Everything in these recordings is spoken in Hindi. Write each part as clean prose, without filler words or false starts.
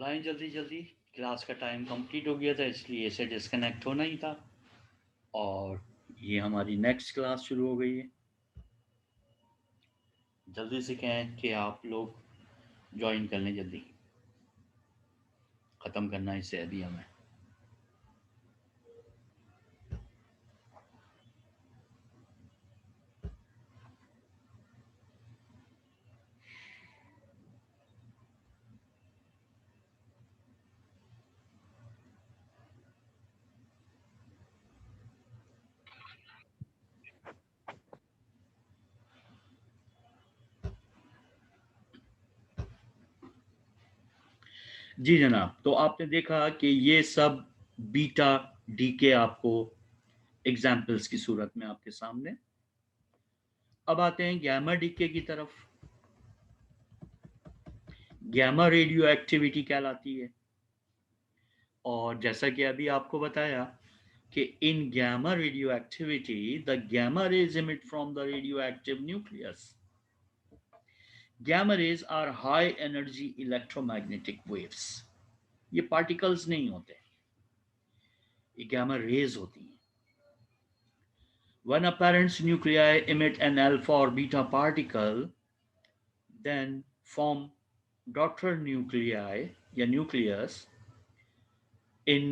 बुलाएं जल्दी जल्दी। क्लास का टाइम कंप्लीट हो गया था इसलिए इसे डिस्कनेक्ट होना ही था। और ये हमारी नेक्स्ट क्लास शुरू हो गई है। जल्दी से कहें कि आप लोग ज्वाइन कर लें जल्दी। ख़त्म करना है इसे अभी हमें। जी जनाब, तो आपने देखा कि ये सब बीटा डीके आपको एग्जाम्पल्स की सूरत में आपके सामने। अब आते हैं गैमा डीके की तरफ। गैमा रेडियो एक्टिविटी कहलाती है। और जैसा कि अभी आपको बताया कि in gamma radioactivity the gamma rays emit from the radioactive nucleus. Gamma rays are high energy electromagnetic waves. ये particles नहीं होते, ये gamma rays होती हैं. When a parent's nuclei emit an alpha or beta particle, then form daughter nuclei या nucleus in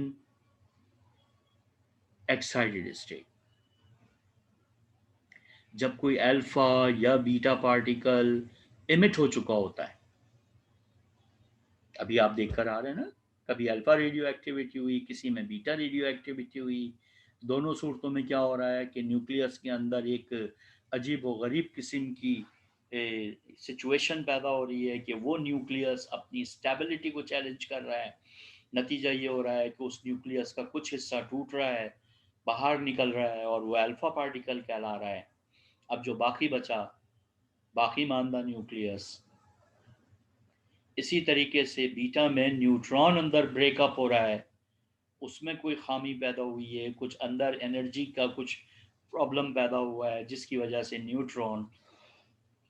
excited state. जब कोई अल्फा या बीटा पार्टिकल इमिट हो चुका होता है, अभी आप देख कर आ रहे हैं ना, कभी अल्फा रेडियो एक्टिविटी हुई, किसी में बीटा रेडियो एक्टिविटी हुई। दोनों सूरतों में क्या हो रहा है कि न्यूक्लियस के अंदर एक अजीब व गरीब किस्म की सिचुएशन पैदा हो रही है कि वो न्यूक्लियस अपनी स्टेबिलिटी को चैलेंज कर रहा है। नतीजा ये हो रहा है कि उस न्यूक्लियस का कुछ हिस्सा टूट रहा है, बाहर निकल रहा है और वो अल्फा पार्टिकल कहला रहा है। अब जो बाकी बचा, बाकी मानदा न्यूक्लियस, इसी तरीके से बीटा में न्यूट्रॉन अंदर ब्रेकअप हो रहा है, उसमें कोई खामी पैदा हुई है, कुछ अंदर एनर्जी का कुछ प्रॉब्लम पैदा हुआ है जिसकी वजह से न्यूट्रॉन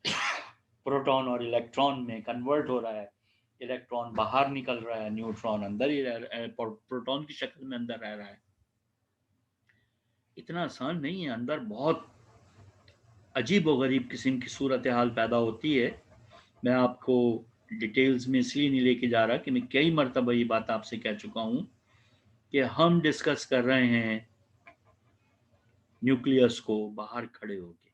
प्रोटॉन और इलेक्ट्रॉन में कन्वर्ट हो रहा है। इलेक्ट्रॉन बाहर निकल रहा है, न्यूट्रॉन अंदर ही प्रोटॉन की शक्ल में अंदर रह रहा है। इतना आसान नहीं है, अंदर बहुत अजीब व गरीब किस्म की सूरत हाल पैदा होती है। मैं आपको डिटेल्स में इसलिए नहीं लेके जा रहा कि मैं कई मरतबा ये बात आपसे कह चुका हूँ कि हम डिस्कस कर रहे हैं न्यूक्लियस को बाहर खड़े होके,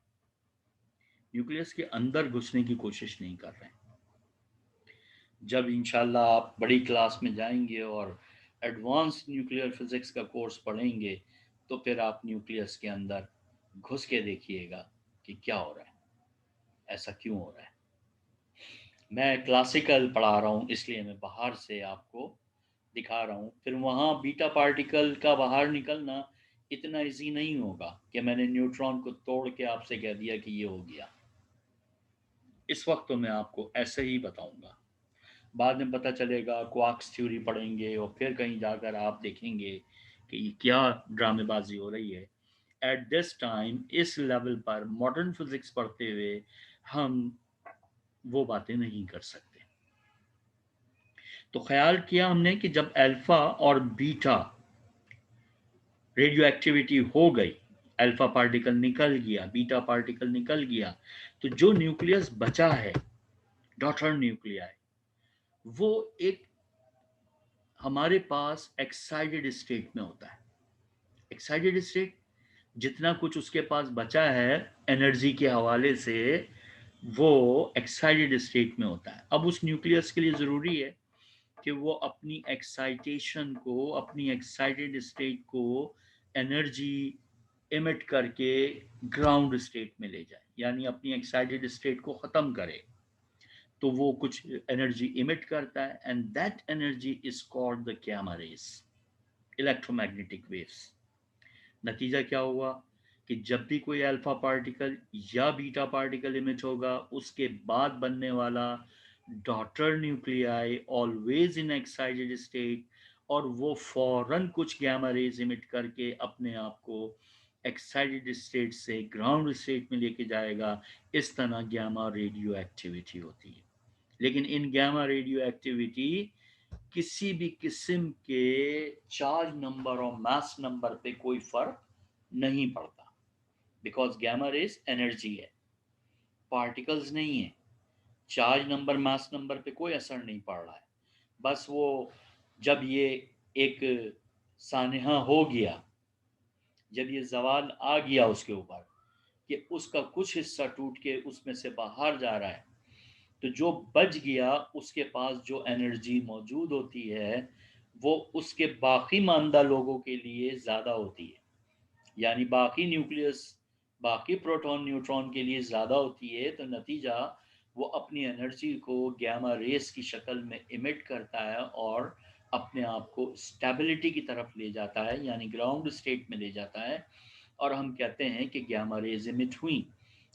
न्यूक्लियस के अंदर घुसने की कोशिश नहीं कर रहे हैं। जब इंशाल्लाह आप बड़ी क्लास में जाएंगे और एडवांस न्यूक्लियर फिजिक्स का कोर्स पढ़ेंगे, तो फिर आप न्यूक्लियस के अंदर घुस के देखिएगा कि क्या हो रहा है, ऐसा क्यों हो रहा है। मैं क्लासिकल पढ़ा रहा हूँ इसलिए मैं बाहर से आपको दिखा रहा हूँ। फिर वहाँ बीटा पार्टिकल का बाहर निकलना इतना इजी नहीं होगा कि मैंने न्यूट्रॉन को तोड़ के आपसे कह दिया कि ये हो गया। इस वक्त तो मैं आपको ऐसे ही बताऊंगा, बाद में पता चलेगा, क्वार्क्स थ्योरी पढ़ेंगे और फिर कहीं जाकर आप देखेंगे कि ये क्या ड्रामेबाजी हो रही है। एट दिस टाइम इस लेवल पर मॉडर्न फिजिक्स पढ़ते हुए हम वो बातें नहीं कर सकते। तो ख्याल किया हमने कि जब अल्फा और बीटा रेडियो एक्टिविटी हो गई, अल्फा पार्टिकल निकल गया, बीटा पार्टिकल निकल गया, तो जो न्यूक्लियस बचा है, डॉटर न्यूक्लियाई, वो एक हमारे पास एक्साइटेड स्टेट में होता है। एक्साइटेड स्टेट, जितना कुछ उसके पास बचा है एनर्जी के हवाले से, वो एक्साइटेड स्टेट में होता है। अब उस न्यूक्लियस के लिए ज़रूरी है कि वो अपनी एक्साइटेशन को, अपनी एक्साइटेड स्टेट को एनर्जी इमिट करके ग्राउंड स्टेट में ले जाए, यानी अपनी एक्साइटेड स्टेट को ख़त्म करे। तो वो कुछ एनर्जी इमिट करता है and that energy is called the gamma rays, electromagnetic waves. नतीजा क्या हुआ कि जब भी कोई अल्फा पार्टिकल या बीटा पार्टिकल इमिट होगा, उसके बाद बनने वाला daughter nuclei always in excited state, और वो फौरन कुछ गैमा रेज इमिट करके अपने आप को एक्साइटेड स्टेट से ग्राउंड स्टेट में लेके जाएगा। इस तरह गैमा रेडियो एक्टिविटी होती है। लेकिन इन गैमा रेडियो एक्टिविटी किसी भी किस्म के चार्ज नंबर और मास नंबर पे कोई फर्क नहीं पड़ता, बिकॉज गैमा रेज एनर्जी है, पार्टिकल्स नहीं है। चार्ज नंबर मास नंबर पे कोई असर नहीं पड़ रहा है। बस वो जब ये एक सानहा हो गया, जब ये जवाल आ गया उसके ऊपर कि उसका कुछ हिस्सा टूट के उसमें से बाहर जा रहा है, तो जो बच गया उसके पास जो एनर्जी मौजूद होती है वो उसके बाकी मानदा लोगों के लिए ज़्यादा होती है, यानी बाकी न्यूक्लियस, बाकी प्रोटॉन न्यूट्रॉन के लिए ज़्यादा होती है। तो नतीजा वो अपनी एनर्जी को गैमा रेस की शक्ल में इमिट करता है और अपने आप को स्टेबिलिटी की तरफ ले जाता है, यानी ग्राउंड स्टेट में ले जाता है, और हम कहते हैं कि गैमा रेज इमिट हुई।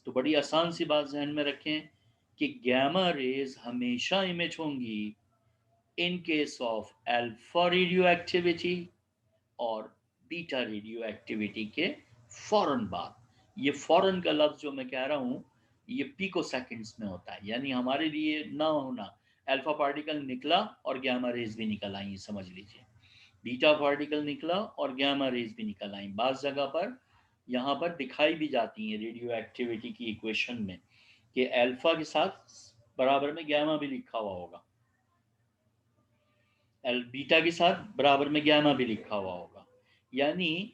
तो बड़ी आसान सी बात जहन में रखें कि गैमा रेज हमेशा इमिट होंगी in case of alpha radio activity और बीटा रेडियो एक्टिविटी के फौरन बाद। ये फौरन का लफ्ज जो मैं कह रहा हूँ ये पिको सेकंड्स में होता है, यानी हमारे लिए ना होना, अल्फा पार्टिकल निकला और गैमा रेज भी निकल आई, समझ लीजिए। बीटा पार्टिकल निकला और गैमा रेज भी निकल आई। बाज़ जगह पर यहाँ पर दिखाई भी जाती हैं रेडियो एक्टिविटी की इक्वेशन में कि अल्फा के साथ बराबर में गैमा भी लिखा हुआ होगा, बीटा के साथ बराबर में गैमा भी लिखा हुआ होगा, यानी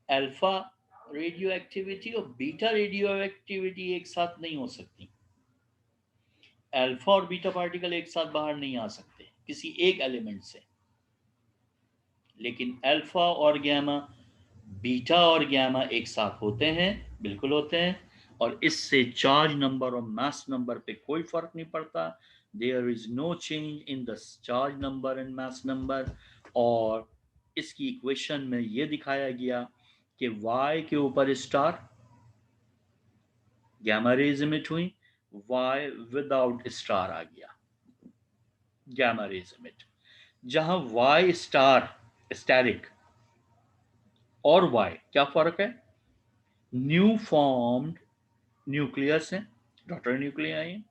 अल्फा रेडियो एक्टिविटी और बीटा रेडियो एक्टिविटी एक साथ नहीं हो सकती। अल्फा और बीटा पार्टिकल एक साथ बाहर नहीं आ सकते किसी एक एलिमेंट से, लेकिन अल्फा और गैमा, बीटा और गैमा एक साथ होते हैं, बिल्कुल होते हैं, और इससे चार्ज नंबर और मास नंबर पे कोई फर्क नहीं पड़ता। There is no change in the charge number and mass number. और इसकी इक्वेशन में ये दिखाया गया कि y के ऊपर स्टार, गैमा रेज इमिट हुई, y विदाउट स्टार आ गया, गैमा रेज इमिट। जहां y स्टार स्टैरिक और y क्या फर्क है, न्यू फॉर्म्ड न्यूक्लियस है, डॉटर न्यूक्लियाई है,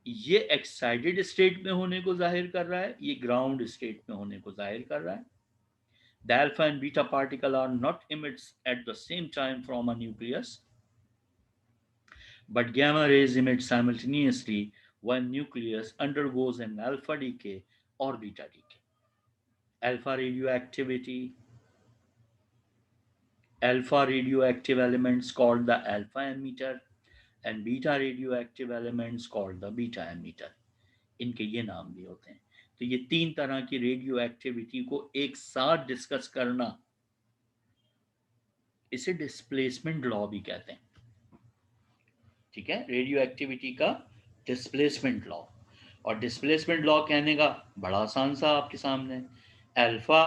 ये एक्साइटेड स्टेट में होने को जाहिर कर रहा है, ये ग्राउंड स्टेट में होने को जाहिर कर रहा है। The alpha and beta particle are not emits at the same time from a nucleus, but gamma rays emit simultaneously when nucleus undergoes an alpha decay or beta decay. Alpha radioactivity, alpha radioactive elements called the alpha emitter and beta radioactive elements called the beta emitter. इनके ये नाम भी होते हैं। तो ये तीन तरह की रेडियो एक्टिविटी को एक साथ डिस्कस करना, इसे डिस्प्लेसमेंट लॉ भी कहते हैं। ठीक है, रेडियो एक्टिविटी का डिस्प्लेसमेंट लॉ। और डिस्प्लेसमेंट लॉ कहने का बड़ा आसान सा आपके सामने, अल्फा,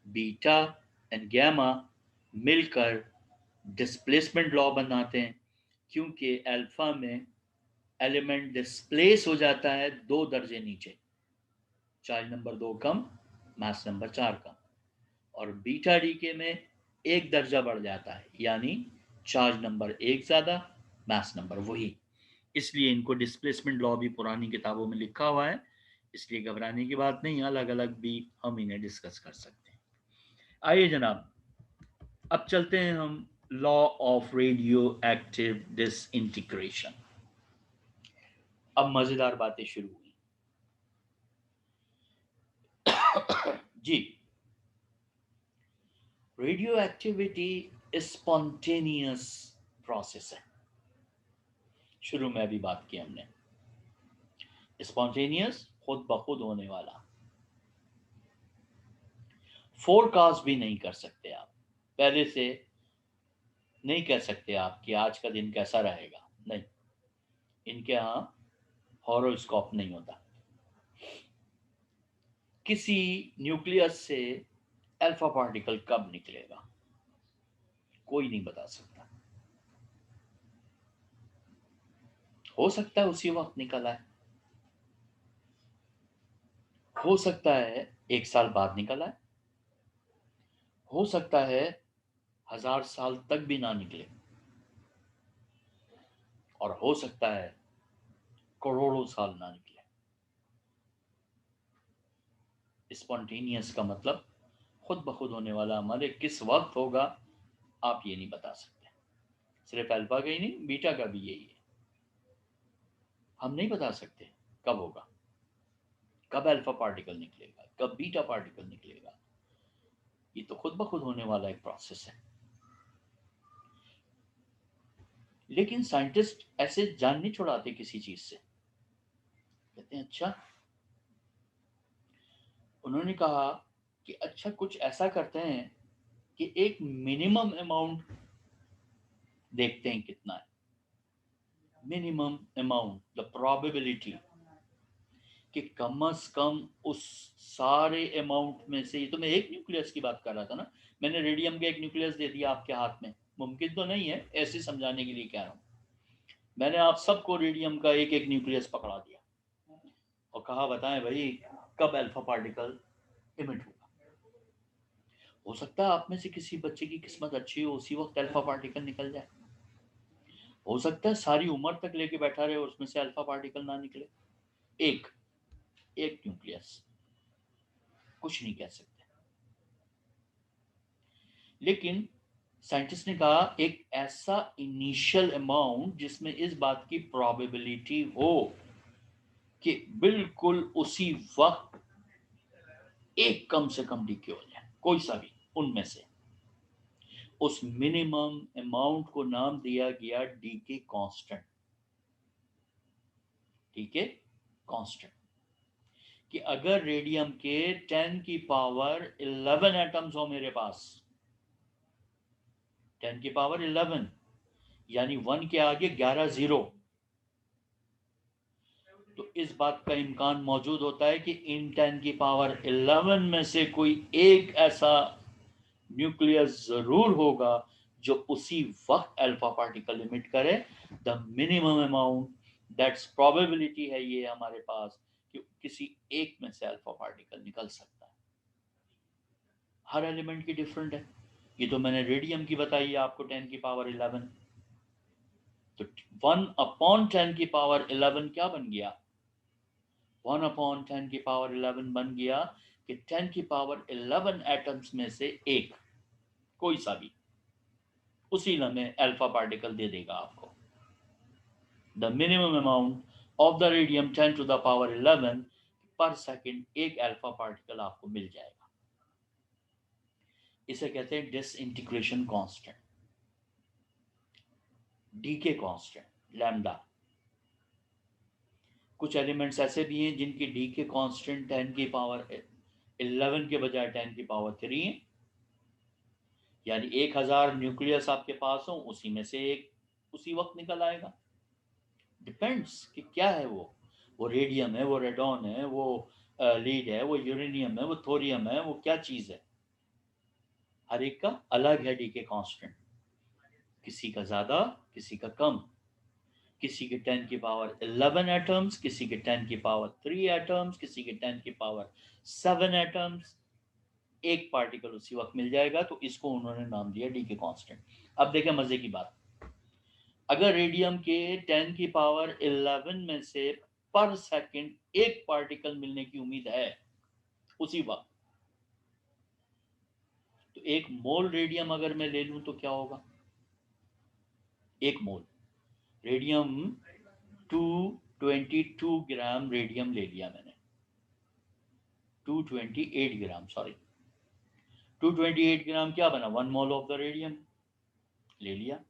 बीटा एंड गैमा मिलकर डिस्प्लेसमेंट लॉ बनाते हैं, क्योंकि अल्फा में एलिमेंट डिस्प्लेस हो जाता है 2 दर्जे नीचे, चार्ज नंबर 2 कम, मास नंबर 4 कम, और बीटा डीके में 1 दर्जा बढ़ जाता है, यानी चार्ज नंबर 1 ज़्यादा, मास नंबर वही। इसलिए इनको डिस्प्लेसमेंट लॉ भी पुरानी किताबों में लिखा हुआ है, इसलिए घबराने की बात नहीं, अलग अलग भी हम इन्हें डिस्कस कर सकते हैं। आइए जनाब, अब चलते हैं हम law of radio active disintegration. अब मजेदार बातें शुरू हुई। जी, रेडियो एक्टिविटी स्पॉन्टेनियस प्रोसेस है। शुरू में अभी बात की हमने, स्पॉन्टेनियस खुद ब खुद होने वाला, फोरकास्ट भी नहीं कर सकते आप, पहले से नहीं कह सकते आप कि आज का दिन कैसा रहेगा, नहीं, इनके यहाँ हॉरोस्कोप नहीं होता। किसी न्यूक्लियस से अल्फा पार्टिकल कब निकलेगा कोई नहीं बता सकता, हो सकता है उसी वक्त निकल आए, हो सकता है 1 साल बाद निकल आए, हो सकता है 1000 साल तक भी ना निकले, और हो सकता है करोड़ों साल ना निकले। स्पॉन्टेनियस का मतलब खुद ब खुद होने वाला हमारे किस वक्त होगा आप ये नहीं बता सकते। सिर्फ अल्फा का ही नहीं, बीटा का भी यही है, हम नहीं बता सकते कब होगा, कब अल्फा पार्टिकल निकलेगा, कब बीटा पार्टिकल निकलेगा। ये तो खुद ब खुद होने वाला एक प्रोसेस है। लेकिन साइंटिस्ट ऐसे जान नहीं छुड़ाते किसी चीज से, कहते हैं अच्छा, उन्होंने कहा कि अच्छा कुछ ऐसा करते हैं कि एक मिनिमम अमाउंट देखते हैं कितना है, मिनिमम अमाउंट, द प्रोबेबिलिटी कि कम से कम उस सारे अमाउंट में से, ये तो मैं एक न्यूक्लियस की बात कर रहा था ना, मैंने रेडियम का एक न्यूक्लियस दे दिया आपके हाथ में, मुमकिन तो नहीं है, ऐसे समझाने के लिए कह रहा हूँ, मैंने आप सबको रेडियम का एक एक न्यूक्लियस पकड़ा दिया और कहा बताएं भाई कब अल्फा पार्टिकल इमिट होगा। हो सकता है आप में से किसी बच्चे की किस्मत अच्छी हो, उसी वक्त अल्फा पार्टिकल निकल जाए, हो सकता है सारी उम्र तक लेके बैठा रहे और उसमें से अल्फा पार्टिकल ना निकले। एक एक न्यूक्लियस, कुछ नहीं कह सकते। लेकिन साइंटिस्ट ने कहा एक ऐसा इनिशियल अमाउंट जिसमें इस बात की प्रोबेबिलिटी हो कि बिल्कुल उसी वक्त एक कम से कम डीके हो जाए, कोई सा भी उनमें से, उस मिनिमम अमाउंट को नाम दिया गया डीके कांस्टेंट। डीके कांस्टेंट कि अगर रेडियम के 10 की पावर 11 एटम्स हो मेरे पास, 10 की पावर 11 यानी 1 के आगे 11 जीरो, तो इस बात का इम्कान मौजूद होता है कि इन 10 की पावर 11 में से कोई एक ऐसा न्यूक्लियस जरूर होगा जो उसी वक्त अल्फा पार्टिकल इमिट करे। The minimum amount, that's probability है ये हमारे पास कि किसी एक में से अल्फा पार्टिकल निकल सकता है। हर एलिमेंट की डिफरेंट है, ये तो मैंने रेडियम की बताई है आपको 10 की पावर 11, तो 1/10 की पावर 11 क्या बन गया, 1/10 की पावर 11 बन गया कि 10 की पावर 11 एटम्स में से एक, कोई सा भी, उसी लम्हे अल्फा पार्टिकल दे देगा आपको। The minimum amount of the radium 10 to the power 11 पर सेकेंड एक अल्फा पार्टिकल आपको मिल जाएगा। इसे कहते हैं disintegration constant, decay constant lambda. कुछ एलिमेंट्स ऐसे भी हैं जिनकी डीके कांस्टेंट 10 की पावर 11 के बजाय 10 की पावर 3 है, यानी 1000 न्यूक्लियस आपके पास हो उसी में से एक उसी वक्त निकल आएगा। डिपेंड्स कि क्या है वो रेडियम है, वो रेडॉन है, वो लीड है, वो यूरेनियम है, वो थोरियम है, वो क्या चीज है, हर एक का अलग है डीके कांस्टेंट, किसी का ज्यादा किसी का कम, किसी के 10 की पावर 11 एटम्स, किसी के 10 की पावर 3 एटम्स, किसी के 10 की पावर 7 एटम्स, एक पार्टिकल उसी वक्त मिल जाएगा, तो इसको उन्होंने नाम दिया डीके कांस्टेंट। अब देखें मजे की बात, अगर रेडियम के 10 की पावर 11 में से पर सेकंड एक पार्टिकल मिलने की उम्मीद है उसी वक्त, तो एक मोल रेडियम अगर मैं ले लूं तो क्या होगा, एक मोल रेडियम 222 ग्राम रेडियम ले लिया मैंने, 228 ग्राम, सॉरी 228 ग्राम क्या बना, 1 मोल ऑफ द रेडियम ले लिया।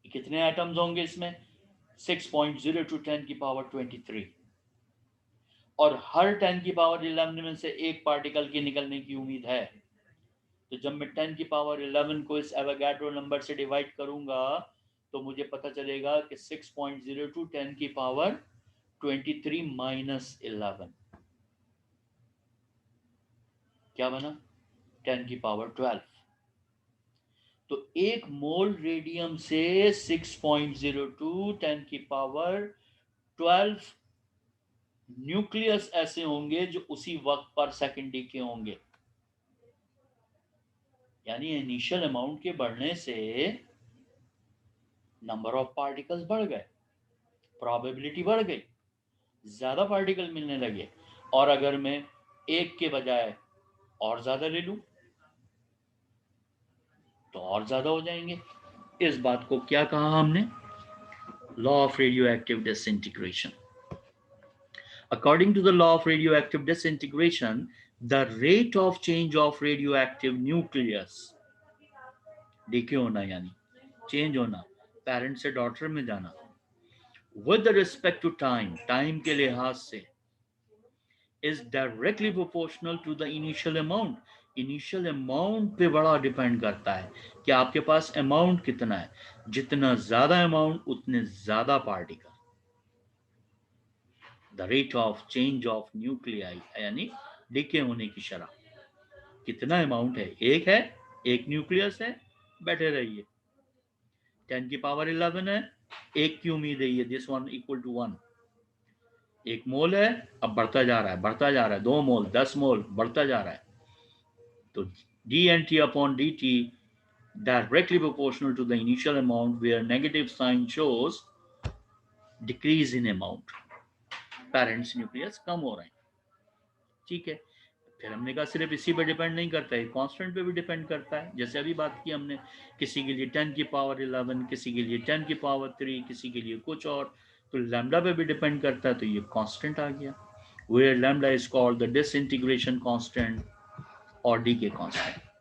कितने एटम्स होंगे इसमें, 6.0 टू 10 की पावर 23, और हर 10 की पावर 11 में से एक पार्टिकल की निकलने की उम्मीद है। तो जब मैं 10 की पावर 11 को इस एवोगाड्रो नंबर से डिवाइड करूंगा तो मुझे पता चलेगा कि 6.0 टू 10 की पावर 23 माइनस 11 क्या बना, 10 की पावर 12। तो एक मोल रेडियम से 6.02 10 की पावर 12 न्यूक्लियस ऐसे होंगे जो उसी वक्त पर सेकेंड के होंगे, यानी इनिशियल अमाउंट के बढ़ने से नंबर ऑफ पार्टिकल्स बढ़ गए, प्रोबेबिलिटी बढ़ गई, ज्यादा पार्टिकल मिलने लगे। और अगर मैं एक के बजाय और ज्यादा ले लूं तो और ज्यादा हो जाएंगे। इस बात को क्या कहा हमने? Law of radio active disintegration. According to the law of radioactive disintegration, the rate of change of radioactive nucleus, decay होना यानी चेंज होना, पेरेंट से डॉटर में जाना, with respect to time, time के लिहाज से, is directly proportional to the initial amount. Initial amount पे बड़ा डिपेंड करता है कि आपके पास अमाउंट कितना है। जितना ज्यादा अमाउंट उतने ज्यादा particle. The rate of change of nuclei यानी डीके होने की शरह। कितना अमाउंट है? एक न्यूक्लियस है, बैठे रहिए। 10 की पावर 11 है, एक की उम्मीद है, ये दिस वन इक्वल टू 1। एक मोल है, अब बढ़ता जा रहा है, बढ़ता जा रहा है, 2 मोल, 10 मोल, बढ़ता जा रहा है। तो d n t upon d t directly proportional to the initial amount where negative sign shows decrease in amount. Parents nucleus कम हो रहे हैं। ठीक है, फिर हमने कहा सिर्फ इसी पे डिपेंड नहीं करता है, कांस्टेंट पे भी डिपेंड करता है। जैसे अभी बात की हमने, किसी के लिए 10 की पावर 11, किसी के लिए 10 की पावर 3, किसी के लिए कुछ और, तो लैम्डा पे भी डिपेंड करता है, तो ये कांस्टेंट आ गया। Where lambda is called the disintegration constant और डीके कांस्टेंट।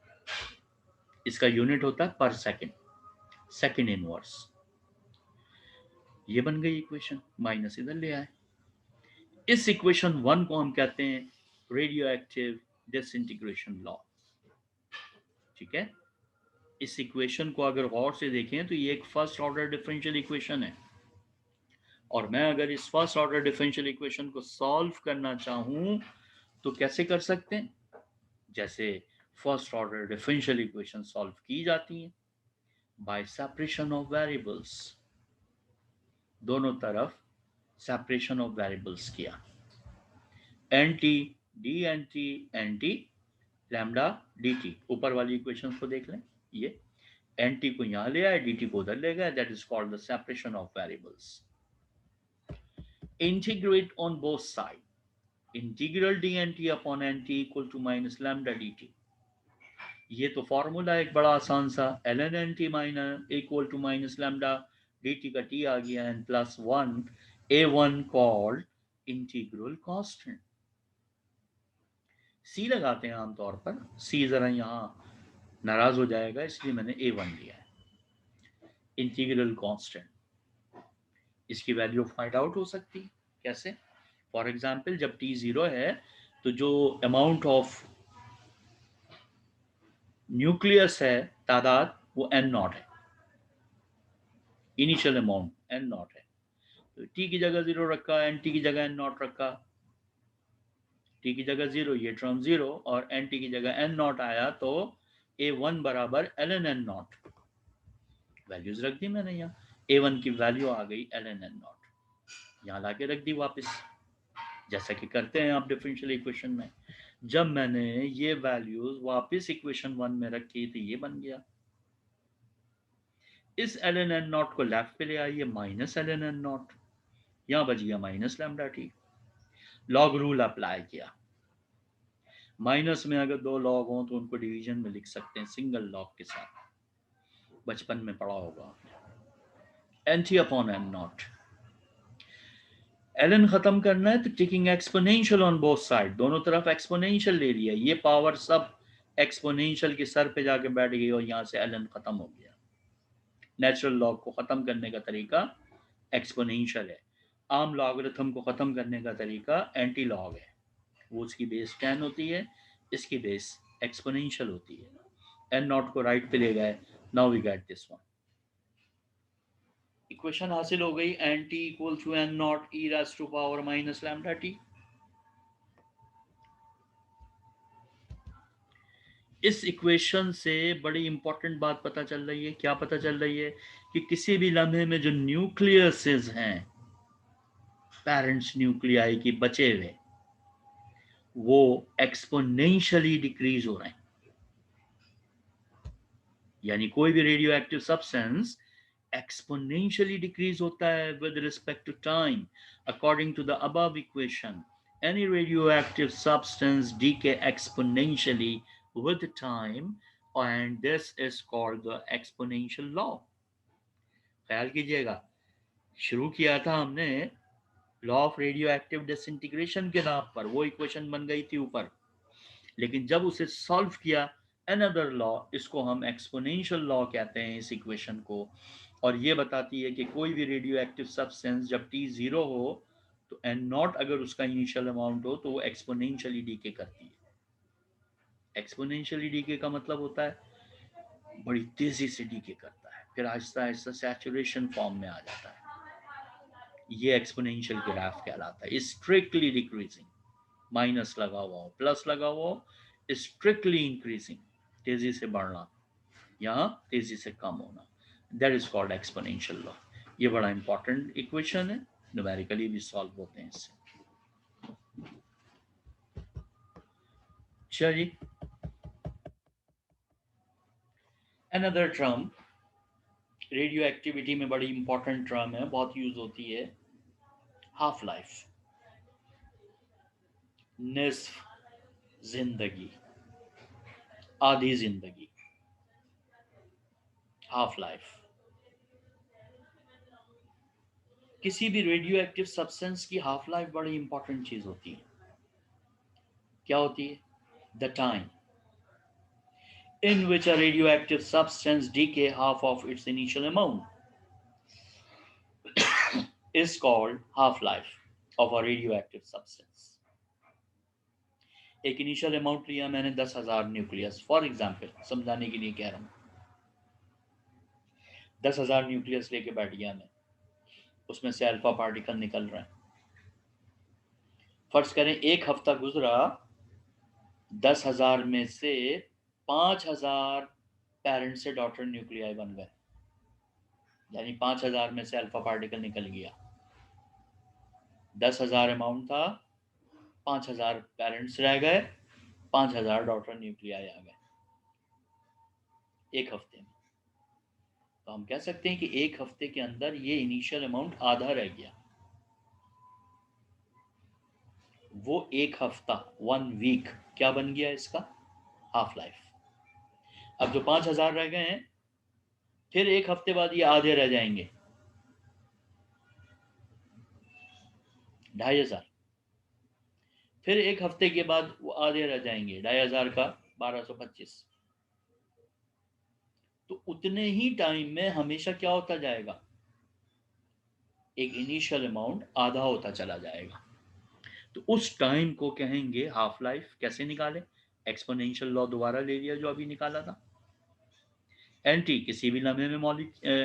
इसका यूनिट होता है पर सेकंड, सेकंड इनवर्स। ये बन गई इक्वेशन, माइनस इधर ले आए। इस इक्वेशन 1 को हम कहते हैं रेडियो एक्टिव डिसइंटीग्रेशन लॉ। ठीक है, इस इक्वेशन को अगर गौर से देखें तो ये एक फर्स्ट ऑर्डर डिफरेंशियल इक्वेशन है। और मैं अगर इस फर्स्ट ऑर्डर डिफरेंशियल इक्वेशन को सॉल्व करना चाहूं तो कैसे कर सकते हैं? जैसे first order differential equation solve की जाती हैं, बाय सेपरेशन ऑफ वेरिएबल्स। दोनों तरफ सेपरेशन ऑफ वेरिएबल्स किया, n t d n t lambda d t. ऊपर वाली इक्वेशन को देख लें, ये एन टी को यहां ले आए, डी टी को उधर ले गए, that is called the separation of variables. Integrate on both side, integral d n t upon n t equal to minus lambda d t. ये तो फॉर्मूला एक बड़ा आसान सा, l n n t minus equal to minus lambda d t का टी आ गया n plus 1 a 1 called integral constant. C लगाते हैं आमतौर पर, सी जरा यहाँ नाराज हो जाएगा इसलिए मैंने ए 1 लिया है। इंटीग्रल कांस्टेंट, इसकी वैल्यू फाइंड आउट हो सकती है कैसे? फॉर एग्जाम्पल जब टी 0 है तो जो अमाउंट ऑफ न्यूक्लियस है तादाद वो एन नॉट है, इनिशियल अमाउंट एन नॉट है। तो टी की जगह 0 रखा, एन टी की जगह एन नॉट रखा, टी की जगह 0, ये टर्म 0 और एन टी की जगह एन नॉट आया, तो ए 1 बराबर l n n naught. Values रख दी मैंने यहाँ, ए 1 की वैल्यू आ गई एल एन एन नॉट, यहाँ लाके रख दी वापस, जैसा कि करते हैं आप डिफरेंशियल इक्वेशन में। जब मैंने ये वैल्यूज वापस इक्वेशन 1 में रखी तो ये बन गया। इस एल एन एन नॉट को लेफ्ट पे ले आइए, minus l n n naught, यहां बच गया minus lambda t. Log rule apply किया, माइनस में अगर 2 लॉग हों तो उनको डिवीजन में लिख सकते हैं सिंगल लॉग के साथ, बचपन में पढ़ा होगा। N t upon n naught, l n खत्म करना है तो taking exponential on both side, दोनों तरफ एक्सपोनेंशियल ले लिया, ये पावर सब एक्सपोनेंशियल के सर पे जाके बैठ गई और यहां से एल एन खत्म हो गया। नेचुरल लॉग को खत्म करने का तरीका एक्सपोनेंशियल है, आम लॉगरिथम को खत्म करने का तरीका एंटी लॉग है। वो उसकी बेस 10 होती है, इसकी बेस एक्सपोनेंशियल होती है। एन नॉट को राइट पे ले गए, now we get this one. Equation हासिल हो गई, n t equal to n naught e raise to power minus lambda t. इस इक्वेशन से बड़ी इंपॉर्टेंट बात पता चल रही है। क्या पता चल रही है? कि किसी भी लम्हे में जो न्यूक्लियसेस हैं, पेरेंट्स न्यूक्लियाई की बचे हुए, वो एक्सपोनेंशियली डिक्रीज हो रहे हैं। यानी कोई भी radio active substance exponentially decrease होता है with respect to time, according to the above equation. Any radioactive substance decay exponentially with time, and this is called the exponential law. ख्याल कीजिएगा, शुरू किया था हमने law of radio active disintegration के नाम पर, वो इक्वेशन बन गई थी ऊपर, लेकिन जब उसे सॉल्व किया अनदर लॉ, इसको हम एक्सपोनेंशियल लॉ कहते हैं इस इक्वेशन को, और ये बताती है कि कोई भी रेडियो एक्टिव सब्सटेंस जब टी जीरो हो तो एन नॉट अगर उसका इनिशियल अमाउंट हो तो वो एक्सपोनेंशियली डीके करती है। एक्सपोनेंशियली डीके का मतलब होता है बड़ी तेजी से डीके करता है, फिर आहिस्ता आहिस्ता सैचुरेशन फॉर्म में आ जाता है। ये एक्सपोनेंशियल ग्राफ कहलाता है। स्ट्रिक्टली डिक्रीजिंग, माइनस लगा हुआ हो प्लस लगा हुआ हो, स्ट्रिक्टली इंक्रीजिंग, तेजी से बढ़ना, यहाँ तेजी से कम होना, that is called exponential law. ये बड़ा इंपॉर्टेंट इक्वेशन है, न्यूमेरिकली भी सॉल्व होते हैं इससे। चलिए, अनदर टर्म रेडियो एक्टिविटी में बड़ी इंपॉर्टेंट टर्म है, बहुत यूज होती है, हाफ लाइफ, निस्फ जिंदगी, आधी जिंदगी, हाफ लाइफ। किसी भी रेडियो एक्टिव सब्सटेंस की हाफ लाइफ बड़ी इंपॉर्टेंट चीज होती है। क्या होती है? The time in which a radioactive substance decay half of its initial amount is called half-life of a radioactive substance. एक इनिशियल अमाउंट लिया मैंने 10,000 न्यूक्लियस, फॉर एग्जाम्पल समझाने के लिए कह रहा हूं, 10,000 न्यूक्लियस लेके बैठ गया मैं, उसमें से अल्फा पार्टिकल निकल रहा है। फर्ज करें एक हफ्ता गुजरा, 10,000 में से 5,000 पेरेंट से डॉटर न्यूक्लियाई बन गए, यानी 5,000 में से अल्फा पार्टिकल निकल गया। 10,000 अमाउंट था, 5,000 पेरेंट्स रह गए, 5,000 डॉटर न्यूक्लियाई आ गए एक हफ्ते में। तो हम कह सकते हैं कि एक हफ्ते के अंदर ये इनिशियल अमाउंट आधा रह गया। वो एक हफ्ता, 1 वीक क्या बन गया इसका? Half life. अब जो 5,000 रह गए हैं, फिर एक हफ्ते बाद ये आधे रह जाएंगे, 2,500। फिर एक हफ्ते के बाद वो आधे रह जाएंगे, 2,500 का 1,225। तो उतने ही टाइम में हमेशा क्या होता जाएगा? एक इनिशियल अमाउंट आधा होता चला जाएगा। तो उस टाइम को कहेंगे हाफ लाइफ। कैसे निकाले? एक्सपोनेंशियल लॉ दोबारा ले लिया जो अभी निकाला था। एन टी किसी भी लम्हे में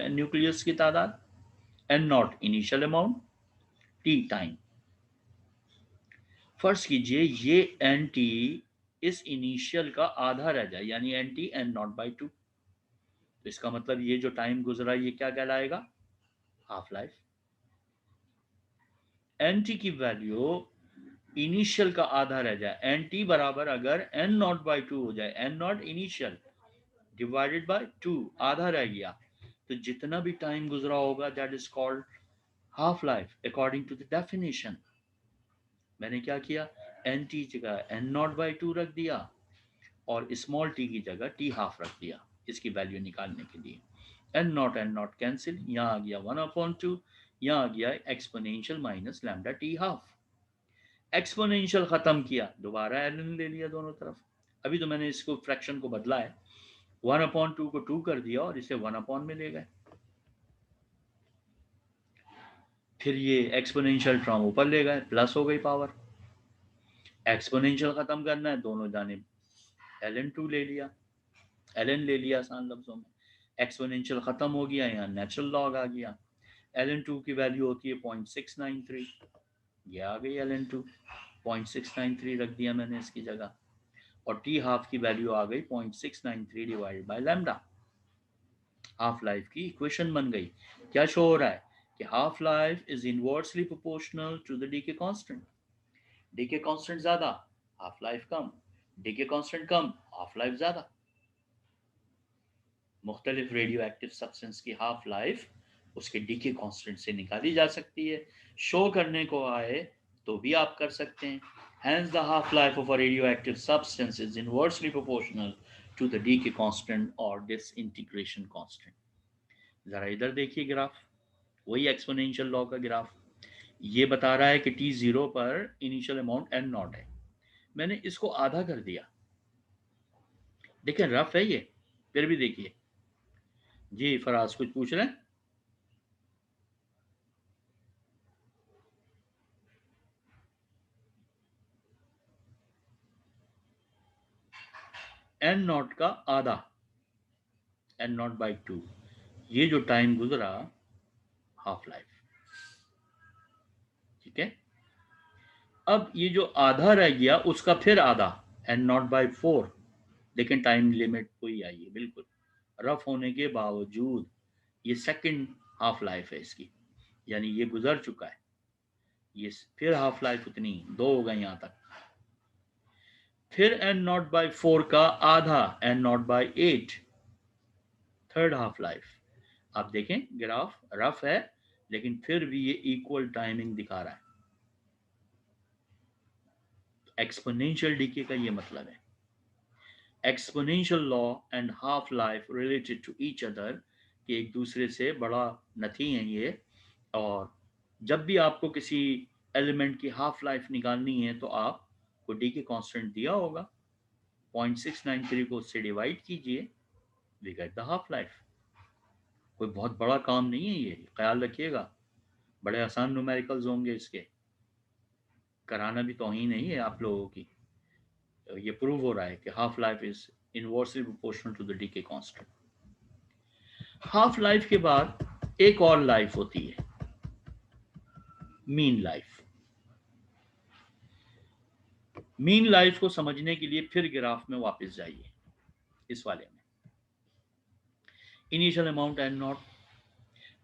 न्यूक्लियस की तादाद, n naught initial amount, t time. फर्ज कीजिए ये एन टी इस इनिशियल का आधा रह जाए, यानी n t n naught by 2। तो इसका मतलब ये जो टाइम गुजरा ये क्या कहलाएगा? Half life. एन टी की वैल्यू इनिशियल का आधा रह जाए, एन टी बराबर अगर एन नॉट बाई 2 हो जाए, n naught initial divided by 2, आधा रह गया, तो जितना भी टाइम गुजरा होगा that is called half life according to the definition. मैंने क्या किया? एन टी जगह एन नॉट बाई 2 रख दिया और स्मॉल टी की जगह टी हाफ रख दिया इसकी वैल्यू निकालने के लिए। एन नॉट कैंसिल, यहाँ आ गया 1/2, यहाँ आ गया exponential minus lambda T half. Exponential खत्म किया, दोबारा एल ले लिया दोनों तरफ। अभी तो मैंने इसको फ्रैक्शन को बदला है, 1/2 को 2 कर दिया और इसे 1 में ले गए। फिर ये एक्सपोनेंशियल टर्म ऊपर ले गए, प्लस हो गई पावर। एक्सपोनेंशियल खत्म करना है, दोनों जाने ln2 ले लिया, ln ले लिया आसान लफ्जों में। एक्सपोनेंशियल खत्म हो गया, यहाँ नेचुरल लॉग आ गया। ln2 की वैल्यू होती है 0.693, ये आ गई ln2, 0.693 रख दिया मैंने इसकी जगह, और टी हाफ की वैल्यू आ गई 0.693 divided by lambda. Half life की इक्वेशन बन गई। क्या शो हो रहा है? कि half life is inversely proportional to the decay constant. Decay constant ज्यादा, हाफ लाइफ कम, डीके कांस्टेंट कम, हाफ लाइफ ज्यादा। मुख्तलिफ रेडियो एक्टिव सब्सटेंस की हाफ लाइफ उसके डीके कांस्टेंट से निकाली जा सकती है। शो करने को आए तो भी आप कर सकते हैं। Hence the half life of a radioactive substance is inversely proportional to the decay constant or disintegration constant. जरा इधर देखिए ग्राफ, वही एक्सपोनेंशियल लॉ का ग्राफ। ये बता रहा है कि टी जीरो पर इनिशियल अमाउंट एन नॉट है, मैंने इसको आधा कर दिया। देखिए रफ है ये, फिर भी देखिए। जी फराज कुछ पूछ रहे हैं? एन नॉट का आधा, एन नॉट बाई टू, ये जो टाइम गुजरा हाफ लाइफ, ठीक है। अब ये जो आधा रह गया उसका फिर आधा, एन नॉट बाई फोर, लेकिन टाइम लिमिट वही आई है बिल्कुल। रफ होने के बावजूद ये सेकंड हाफ लाइफ है इसकी, यानी ये गुजर चुका है। ये फिर हाफ लाइफ उतनी दो हो गई यहां तक। फिर एन नॉट बाई फोर का आधा, n naught by eight, third half life. आप देखें ग्राफ रफ है, लेकिन फिर भी ये इक्वल टाइमिंग दिखा रहा है। एक्सपोनेंशियल डीके का ये मतलब है। Exponential law and half life related to each other, कि एक दूसरे से बड़ा नहीं है ये। और जब भी आपको किसी एलिमेंट की हाफ लाइफ निकालनी है तो आपको डी के कांस्टेंट दिया होगा, 0.693 को उससे डिवाइड कीजिए, we get the half life. कोई बहुत बड़ा काम नहीं है ये, ख्याल रखिएगा। बड़े आसान न्यूमेरिकल्स होंगे इसके, कराना भी तौहीन नहीं है आप लोगों की। ये प्रूव हो रहा है कि half life is inversely proportional to the decay constant. Half life के बाद एक और लाइफ होती है, मीन लाइफ। मीन लाइफ को समझने के लिए फिर ग्राफ में वापस जाइए, इस वाले में इनिशियल अमाउंट एन नॉट,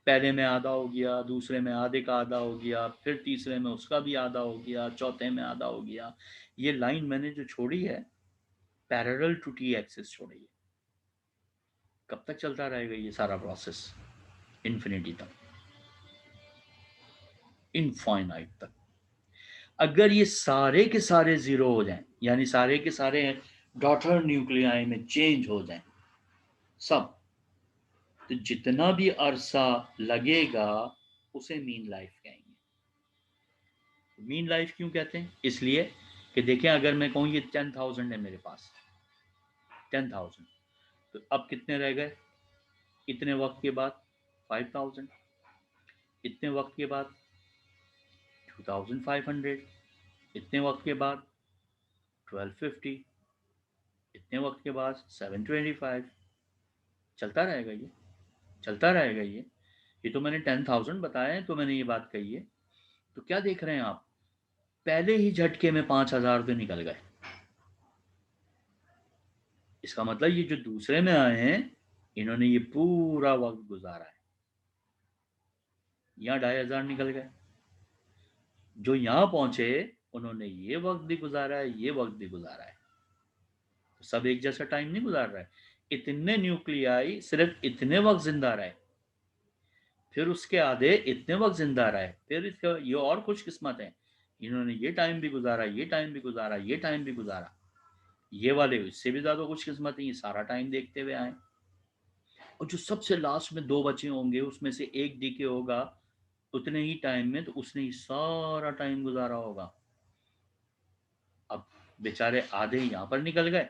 पहले में आधा हो गया, दूसरे में आधे का आधा हो गया, फिर तीसरे में उसका भी आधा हो गया, चौथे में आधा हो गया। ये लाइन मैंने जो छोड़ी है पैरेलल टू टी एक्सिस छोड़ी है। कब तक चलता रहेगा ये सारा प्रोसेस? इन्फिनिटी तक, इनफाइनाइट तक। अगर ये सारे के सारे जीरो हो जाएं, यानी सारे के सारे डॉटर न्यूक्लियाई में चेंज हो जाएं सब, तो जितना भी अरसा लगेगा उसे मीन लाइफ कहेंगे। मीन लाइफ क्यों कहते हैं? इसलिए कि देखें, अगर मैं कहूँ ये 10,000 है मेरे पास, 10,000, तो अब कितने रह गए इतने वक्त के बाद? 5,000। इतने वक्त के बाद 2,500। इतने वक्त के बाद 1,250। इतने वक्त के बाद 725। चलता रहेगा ये, चलता रहेगा ये तो मैंने 10,000 बताया है, तो मैंने ये बात कही है। तो क्या देख रहे हैं आप, पहले ही झटके में 5,000 तो निकल गए। इसका मतलब ये जो दूसरे में आए हैं इन्होंने ये पूरा वक्त गुजारा है, यहाँ 2,500 निकल गए। जो यहाँ पहुंचे उन्होंने ये वक्त भी गुजारा है, ये वक्त भी गुजारा है। तो सब एक जैसा टाइम नहीं गुजार रहा है। इतने न्यूक्लियाई सिर्फ इतने वक्त जिंदा रहे, फिर उसके आधे इतने वक्त जिंदा रहे, फिर इसका ये और खुश किस्मत है, इन्होंने ये टाइम भी गुजारा, ये टाइम भी गुजारा, ये टाइम भी गुजारा। ये वाले इससे भी ज्यादा खुश किस्मत है, ये सारा टाइम देखते हुए आए। और जो सबसे लास्ट में दो बचे होंगे उसमें से एक डीके होगा उतने ही टाइम में, तो उसने ही सारा टाइम गुजारा होगा। अब बेचारे आधे यहाँ पर निकल गए,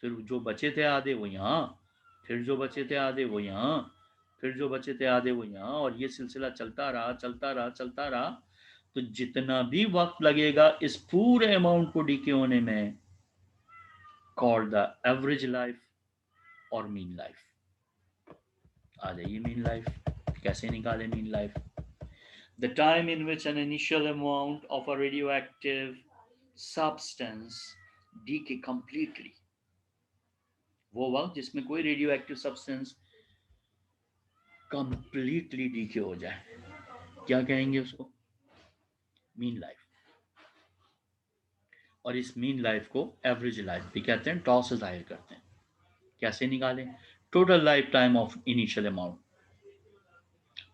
फिर जो बचे थे आधे वो यहाँ, फिर जो बचे थे आधे वो यहाँ, फिर जो बचे थे आधे वो यहाँ, और ये सिलसिला चलता रहा चलता रहा चलता रहा। तो जितना भी वक्त लगेगा इस पूरे अमाउंट को डीके होने में, कॉल्ड द एवरेज लाइफ और मीन लाइफ। आ जाइए मीन लाइफ कैसे निकाले। Mean life, the time in which an initial amount of a radioactive substance decay completely, वो वक्त जिसमें कोई radio active substance completely decay हो जाए, क्या कहेंगे उसको? Mean life. और इस मीन लाइफ को एवरेज लाइफ भी कहते हैं, टॉ से जाहिर करते हैं। कैसे निकालें? Total life time of initial amount,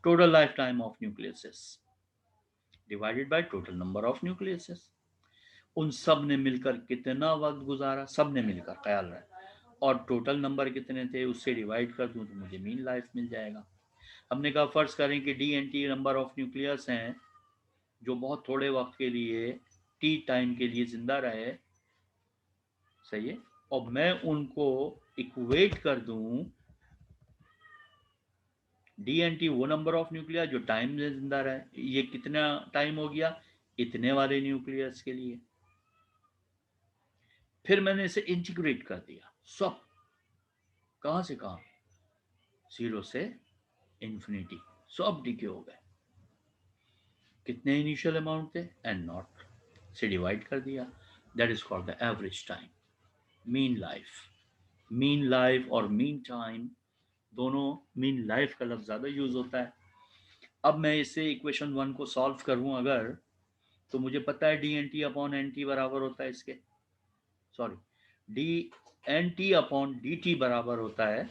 total life time of nucleus, divided by total number of nucleases. उन सब ने मिलकर कितना वक्त गुजारा, सब ने मिलकर, ख्याल रहे, और टोटल नंबर कितने थे उससे डिवाइड कर दूं तो मुझे मीन लाइफ मिल जाएगा। हमने कहा फर्ज करें कि d n t number of nucleus हैं जो बहुत थोड़े वक्त के लिए टी टाइम के लिए जिंदा रहे, सही है, और मैं उनको इक्वेट कर दूं, डी एन टी वो नंबर ऑफ न्यूक्लियस जो टाइम में जिंदा रहे, ये कितना टाइम हो गया इतने वाले न्यूक्लियस के लिए। फिर मैंने इसे इंटीग्रेट कर दिया, सब कहां से कहां, 0 से इंफिनिटी, सब डीके हो गए। कितने इनिशियल अमाउंट थे, एन नॉट से डिवाइड कर दिया, that is called the average time, mean life. Mean life और मीन टाइम दोनों, मीन लाइफ का लफ्ज ज्यादा यूज होता है। अब मैं इसे इक्वेशन 1 को सॉल्व करूं अगर, तो मुझे पता है d n t upon n t बराबर होता है इसके, sorry, d n t upon d t बराबर होता है,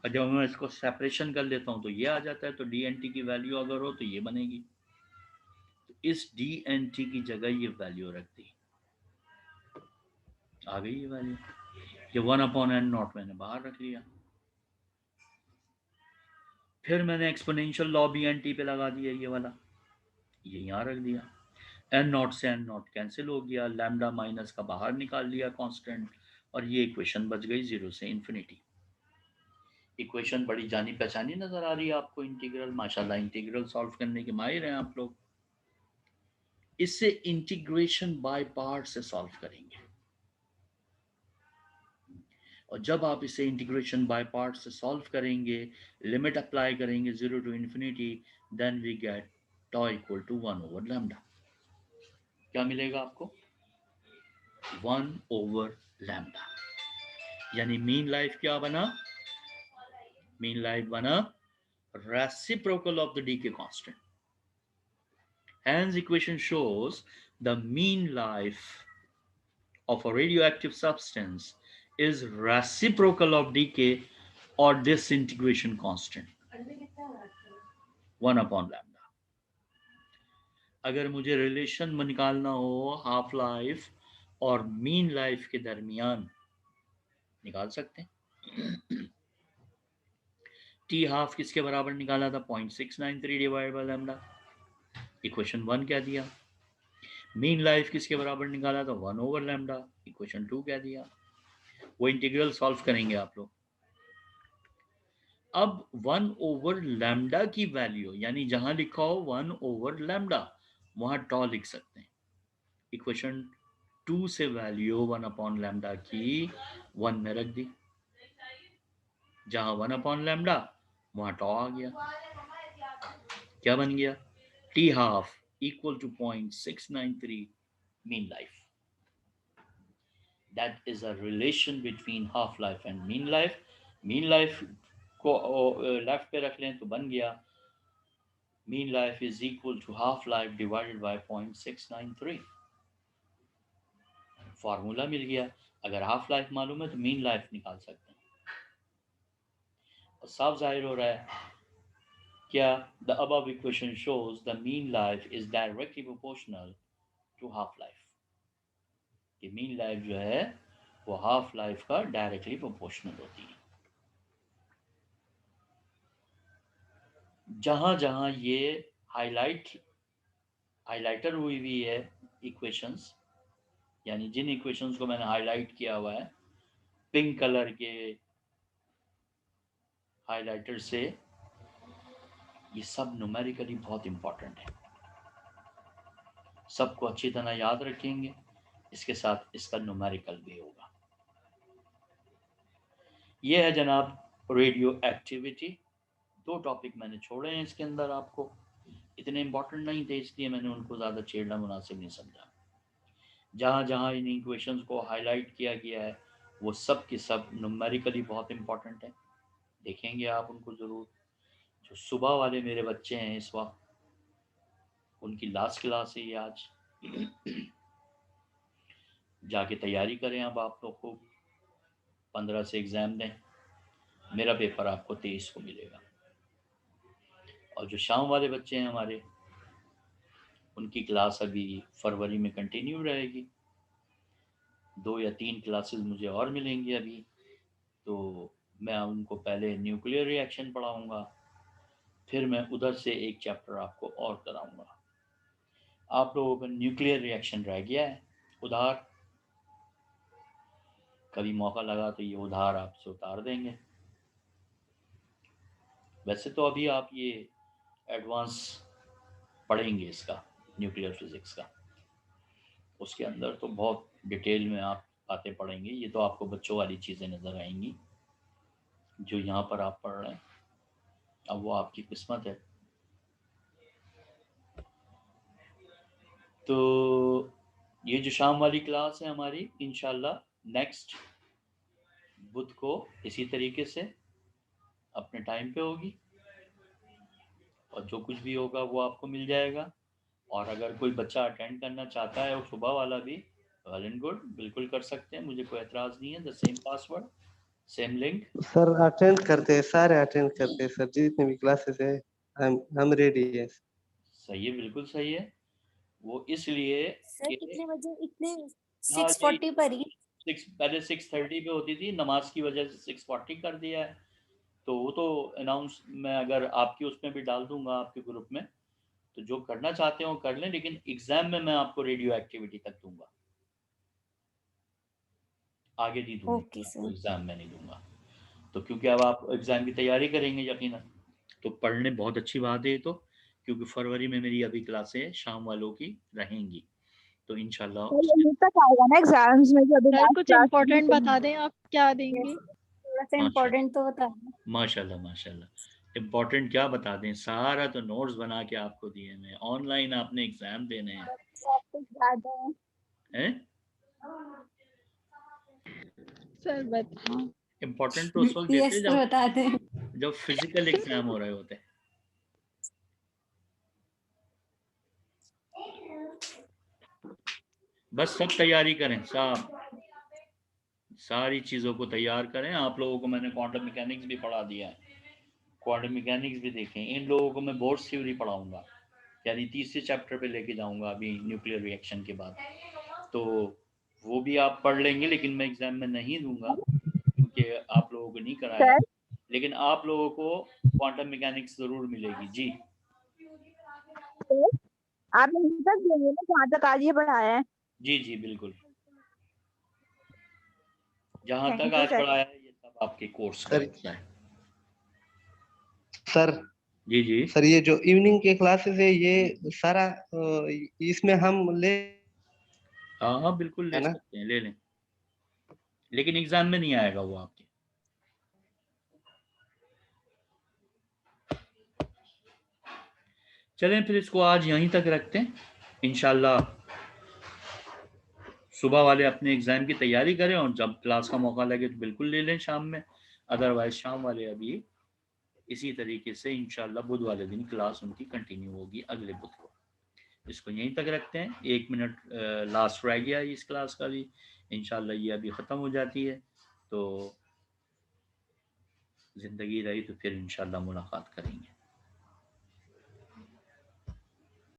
और जब मैं इसको सेपरेशन कर लेता हूं तो ये आ जाता है, तो डी एन टी की वैल्यू अगर हो तो ये बनेगी, तो इस डी एन टी की जगह ये वैल्यू रख दी, आ गई ये वैल्यू, ये 1/n0 मैंने बाहर रख लिया। फिर मैंने exponential law b n t पे लगा दिया, ये वाला, ये यहाँ रख दिया, एन नॉट से एन नॉट कैंसिल हो गया, लैम्डा माइनस का बाहर निकाल लिया कांस्टेंट, और ये इक्वेशन बच गई 0 से इंफिनिटी। इक्वेशन बड़ी जानी पहचानी नजर आ रही है आपको, इंटीग्रल, माशाल्लाह इंटीग्रल सॉल्व करने के माहिर हैं आप लोग। इससे इंटीग्रेशन बाय पार्ट से सॉल्व करेंगे, और जब आप इसे इंटीग्रेशन बाय पार्ट से सॉल्व करेंगे, लिमिट अप्लाई करेंगे 0 to infinity, then we get tau equal to 1/λ। क्या मिलेगा आपको, 1/λ, यानी मीन लाइफ क्या बना, मीन लाइफ बना reciprocal of the decay constant. Hence equation shows the mean life of a radioactive substance is reciprocal of decay or disintegration constant 1/λ। अगर मुझे रिलेशन निकालना हो हाफ लाइफ और मीन लाइफ के दरमियान, निकाल सकते हैं। टी हाफ किसके बराबर निकाला था, 0.693 डिवाइड बाय लैम्डा, इक्वेशन 1 क्या दिया। मीन लाइफ किसके बराबर निकाला था, 1/λ, इक्वेशन 2 क्या दिया। वो इंटीग्रल सॉल्व करेंगे आप लोग। अब 1/λ की वैल्यू, यानी जहां लिखा हो 1/λ वहां टॉ लिख सकते हैं। इक्वेशन 2 से वैल्यू 1/λ की 1 में रख दी, जहां 1/λ वहां टॉ आ गया, क्या बन गया, t half equal to 0.693 mean life. That is a relation between half life and mean life. mean life को लेफ्ट पे रख लें तो बन गया mean life is equal to half life divided by 0.693। Formula मिल गया, अगर हाफ लाइफ मालूम है तो मीन लाइफ निकाल सकते हैं, और साफ जाहिर हो रहा है क्या, the above equation shows the mean life is directly proportional to half life। कि मीन लाइफ जो है वो हाफ लाइफ का डायरेक्टली प्रोपोर्शनल होती है। जहां जहां ये हाइलाइटर हुई हुई है इक्वेशंस, यानी जिन इक्वेशंस को मैंने हाईलाइट किया हुआ है पिंक कलर के हाइलाइटर से, ये सब न्यूमेरिकली बहुत इंपॉर्टेंट है, सबको अच्छी तरह याद रखेंगे, इसके साथ इसका न्यूमेरिकल भी होगा। ये है जनाब रेडियो एक्टिविटी। 2 टॉपिक मैंने छोड़े हैं इसके अंदर, आपको इतने इंपॉर्टेंट नहीं थे इसलिए मैंने उनको ज़्यादा छेड़ना मुनासिब नहीं समझा। जहाँ जहाँ इन इक्वेशंस को हाईलाइट किया गया है वो सब के सब न्यूमेरिकली बहुत इंपॉर्टेंट है, देखेंगे आप उनको ज़रूर। जो सुबह वाले मेरे बच्चे हैं इस वक्त, उनकी लास्ट क्लास है ये आज, जाके तैयारी करें अब आप लोग को, 15 से एग्ज़ाम दें, मेरा पेपर आपको 23 को मिलेगा। और जो शाम वाले बच्चे हैं हमारे, उनकी क्लास अभी फरवरी में कंटिन्यू रहेगी। 2 या 3 क्लासेस मुझे और मिलेंगी अभी। तो मैं उनको पहले न्यूक्लियर रिएक्शन पढ़ाऊँगा, फिर मैं उधर से एक चैप्टर आपको और कराऊँगा। आप लोगों का न्यूक्लियर रिएक्शन रह गया है, उधार। कभी मौका लगा तो ये उधार आपसे उतार देंगे। वैसे तो अभी आप ये एडवांस पढ़ेंगे इसका, न्यूक्लियर फिजिक्स का। उसके अंदर तो बहुत डिटेल में आप बातें पढ़ेंगे। ये तो आपको बच्चों वाली चीज़ें नज़र आएंगी जो यहाँ पर आप पढ़ रहे हैं। अब वो आपकी किस्मत है। तो ये जो शाम वाली क्लास है हमारी, इंशाल्लाह नेक्स्ट बुध को इसी तरीके से अपने टाइम पे होगी, और जो कुछ भी होगा वो आपको मिल जाएगा। और अगर कोई बच्चा अटेंड करना चाहता है और सुबह वाला भी, वेल एंड गुड, बिल्कुल कर सकते हैं, मुझे कोई एतराज़ नहीं है। The same password, same link. Sir attend करते हैं, सारे अटेंड करते हैं सर, जितने भी क्लासेस है हम रेडी है। सही है, बिल्कुल सही है। वो इसलिए सर कितने बजे? इतने हाँ जी, 6:40 पर ही? पहले 6:30 पे होती थी, नमाज की वजह से 6:40 कर दिया है। तो वो तो अनाउंस मैं अगर आपकी उसमें भी डाल दूंगा आपके ग्रुप में, तो जो करना चाहते हो कर लें, लेकिन एग्जाम में मैं आपको रेडियो एक्टिविटी तक दूंगा, आगे नहीं दूंगा। ओके आपको सर। एग्जाम में नहीं दूंगा। तो क्योंकि अब आप एग्जाम की तैयारी करेंगे यकीनन, तो पढ़ने बहुत अच्छी बात है ये तो, क्योंकि फरवरी में मेरी अभी क्लासें शाम वालों की रहेंगी। तो इंशाल्लाह सर यहीं तक आएगा ना एग्जाम्स में, जब सर कुछ इम्पोर्टेंट बता दें, आप क्या देंगे? थोड़ा सा इम्पोर्टेंट तो बता दें। माशाल्लाह माशाल्लाह। इम्पोर्टेंट क्या बता दें, सारा तो नोट्स बना के आपको दिए मैं। ऑनलाइन आपने एग्जाम देने हैं, हैं? सर बताओ। इम्पोर्टेंट तो उस वक्त देते यस तो बता दें। जब फिजिकल एग्जाम हो रहे होते हैं। बस सब तैयारी करें, सब सारी चीज़ों को तैयार करें। आप लोगों को मैंने क्वांटम मैकेनिक्स भी पढ़ा दिया है, क्वांटम मैकेनिक्स भी देखें। इन लोगों को मैं बोर्ड्स थ्योरी पढ़ाऊंगा, यानी तीसरे चैप्टर पे लेके जाऊंगा अभी न्यूक्लियर रिएक्शन के बाद। तो वो भी आप पढ़ लेंगे, लेकिन मैं एग्जाम में नहीं दूंगा क्योंकि आप लोगों को नहीं कराया। सर लेकिन आप लोगों को क्वांटम मैकेनिक्स जरूर मिलेगी जी। आप यहीं तक देंगे ना जहाँ तक आज ये पढ़ाया है? जी जी बिल्कुल, जहाँ थैंक तक यू आज सर। पढ़ाया है ये सब आपके कोर्स का सर हिस्सा है। सर जी जी सर ये जो इवनिंग के क्लासेस है ये सारा इसमें हम ले हाँ हाँ बिल्कुल ले है ना? सकते हैं, ले लें, लेकिन एग्जाम में नहीं आएगा वो आपके। चलें फिर इसको आज यहीं तक रखते हैं। इंशाल्लाह सुबह वाले अपने एग्जाम की तैयारी करें, और जब क्लास का मौका लगे तो बिल्कुल ले लें शाम में। अदरवाइज शाम वाले अभी इसी तरीके से इंशाल्लाह बुध वाले दिन क्लास उनकी कंटिन्यू होगी अगले बुध को। इसको यहीं तक रखते हैं। 1 मिनट लास्ट रह गया इस क्लास का भी, इंशाल्लाह ये अभी ख़त्म हो जाती है। तो ज़िंदगी रही तो फिर इंशाल्लाह मुलाकात करेंगे।